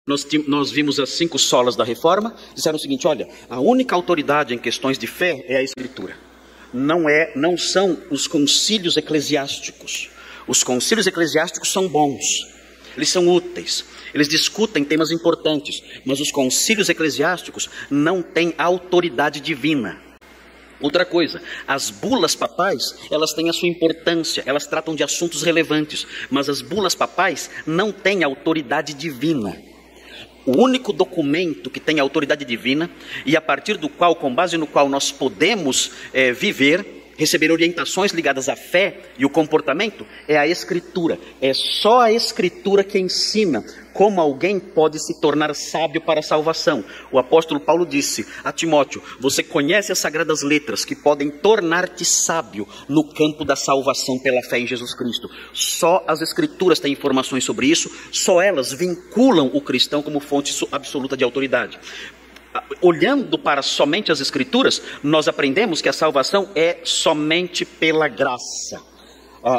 Nós vimos as 5 solas da Reforma, disseram o seguinte: olha, a única autoridade em questões de fé é a Escritura. Não são os concílios eclesiásticos. Os concílios eclesiásticos são bons, eles são úteis, eles discutem temas importantes, mas os concílios eclesiásticos não têm autoridade divina. Outra coisa, as bulas papais, elas têm a sua importância, elas tratam de assuntos relevantes, mas as bulas papais não têm autoridade divina. O único documento que tem autoridade divina e a partir do qual, com base no qual nós podemos viver, receber orientações ligadas à fé e o comportamento, é a Escritura. É só a Escritura que ensina como alguém pode se tornar sábio para a salvação. O apóstolo Paulo disse a Timóteo: você conhece as sagradas letras que podem tornar-te sábio no campo da salvação pela fé em Jesus Cristo. Só as Escrituras têm informações sobre isso, só elas vinculam o cristão como fonte absoluta de autoridade. Olhando para somente as Escrituras, nós aprendemos que a salvação é somente pela graça.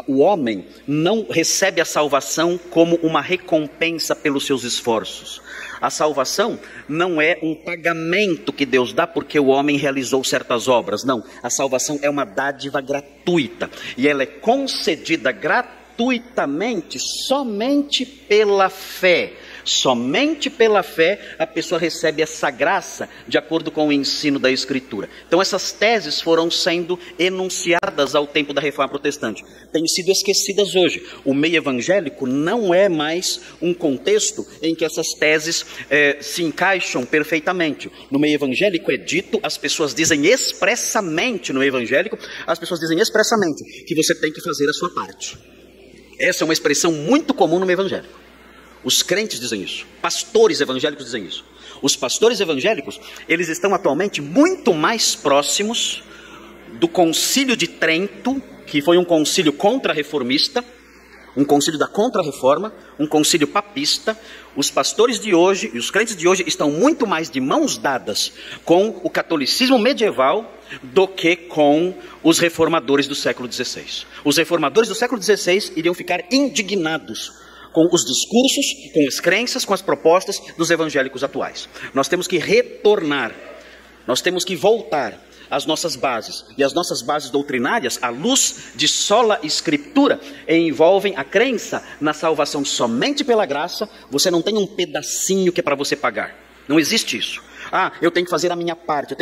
O homem não recebe a salvação como uma recompensa pelos seus esforços. A salvação não é um pagamento que Deus dá porque o homem realizou certas obras. Não, a salvação é uma dádiva gratuita. E ela é concedida gratuitamente somente pela fé. Somente pela fé a pessoa recebe essa graça de acordo com o ensino da Escritura. Então essas teses foram sendo enunciadas ao tempo da Reforma Protestante. Têm sido esquecidas hoje. O meio evangélico não é mais um contexto em que essas teses se encaixam perfeitamente. No meio evangélico é dito, as pessoas dizem expressamente no meio evangélico, as pessoas dizem expressamente que você tem que fazer a sua parte. Essa é uma expressão muito comum no meio evangélico. Os crentes dizem isso, pastores evangélicos dizem isso. Os pastores evangélicos, eles estão atualmente muito mais próximos do concílio de Trento, que foi um concílio contra-reformista, um concílio da contra-reforma, um concílio papista. Os pastores de hoje e os crentes de hoje estão muito mais de mãos dadas com o catolicismo medieval do que com os reformadores do século XVI. Os reformadores do século XVI iriam ficar indignados com os discursos, com as crenças, com as propostas dos evangélicos atuais. Nós temos que retornar, nós temos que voltar às nossas bases. E as nossas bases doutrinárias, à luz de sola Escritura, envolvem a crença na salvação somente pela graça. Você não tem um pedacinho que é para você pagar. Não existe isso. Eu tenho que fazer a minha parte.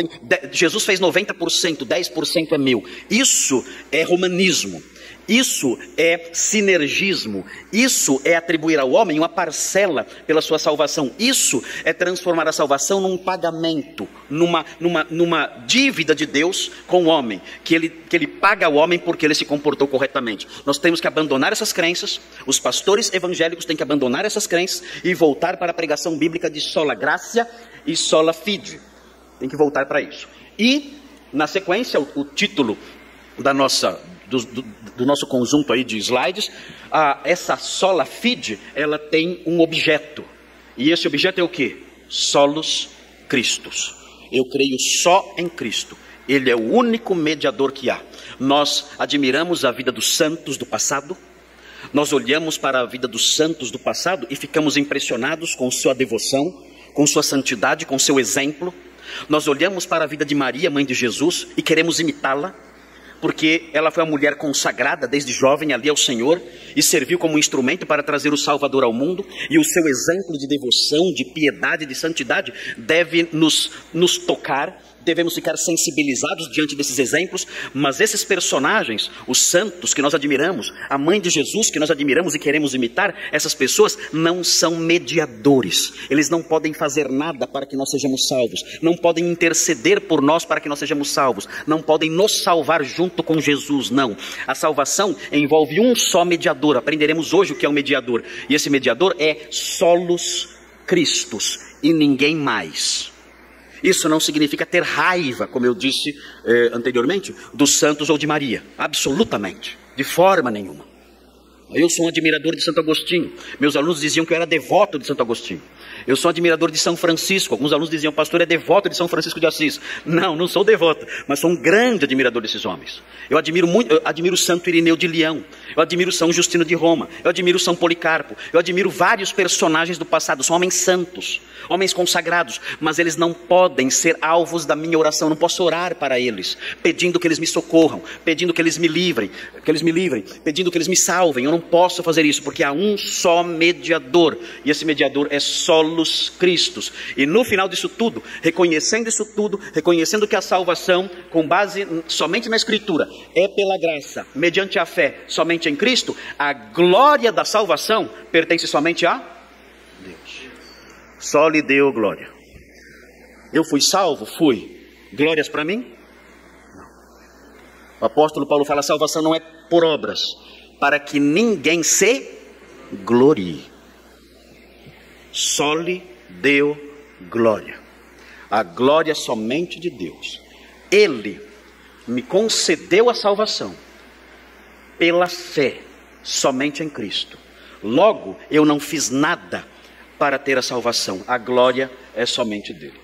Jesus fez 90%, 10% é meu. Isso é romanismo. Isso é sinergismo, isso é atribuir ao homem uma parcela pela sua salvação. Isso é transformar a salvação num pagamento, numa dívida de Deus com o homem, que ele paga ao homem porque ele se comportou corretamente. Nós temos que abandonar essas crenças, os pastores evangélicos têm que abandonar essas crenças e voltar para a pregação bíblica de sola gratia e sola fide. Tem que voltar para isso. E, na sequência, o título do nosso conjunto aí de slides, essa sola fide, ela tem um objeto. E esse objeto é o quê? Solos Christus. Eu creio só em Cristo. Ele é o único mediador que há. Nós admiramos a vida dos santos do passado. Nós olhamos para a vida dos santos do passado e ficamos impressionados com sua devoção, com sua santidade, com seu exemplo. Nós olhamos para a vida de Maria, mãe de Jesus, e queremos imitá-la, porque ela foi uma mulher consagrada desde jovem ali ao Senhor e serviu como instrumento para trazer o Salvador ao mundo, e o seu exemplo de devoção, de piedade, de santidade deve nos tocar. Devemos ficar sensibilizados diante desses exemplos, mas esses personagens, os santos que nós admiramos, a mãe de Jesus que nós admiramos e queremos imitar, essas pessoas não são mediadores. Eles não podem fazer nada para que nós sejamos salvos, não podem interceder por nós para que nós sejamos salvos, não podem nos salvar junto com Jesus, não. A salvação envolve um só mediador. Aprenderemos hoje o que é um mediador, e esse mediador é solos Christus e ninguém mais. Isso não significa ter raiva, como eu disse anteriormente, dos santos ou de Maria. Absolutamente. De forma nenhuma. Eu sou um admirador de Santo Agostinho. Meus alunos diziam que eu era devoto de Santo Agostinho. Eu sou admirador de São Francisco. Alguns alunos diziam, pastor, é devoto de São Francisco de Assis. Não, não sou devoto, mas sou um grande admirador desses homens. Eu admiro muito, eu admiro Santo Irineu de Leão. Eu admiro São Justino de Roma. Eu admiro São Policarpo. Eu admiro vários personagens do passado. São homens santos, homens consagrados, mas eles não podem ser alvos da minha oração. Eu não posso orar para eles, pedindo que eles me socorram, pedindo que eles me livrem, pedindo que eles me salvem. Eu não posso fazer isso, porque há um só mediador, e esse mediador é solos Cristos. E no final disso tudo, reconhecendo que a salvação, com base somente na Escritura, é pela graça, mediante a fé, somente em Cristo, a glória da salvação pertence somente a Deus. Só lhe deu glória. Eu fui salvo? Fui. Glórias para mim? Não. O apóstolo Paulo fala, a salvação não é por obras, para que ninguém se glorie. Só lhe deu glória. A glória somente de Deus. Ele me concedeu a salvação pela fé somente em Cristo. Logo, eu não fiz nada para ter a salvação. A glória é somente dele.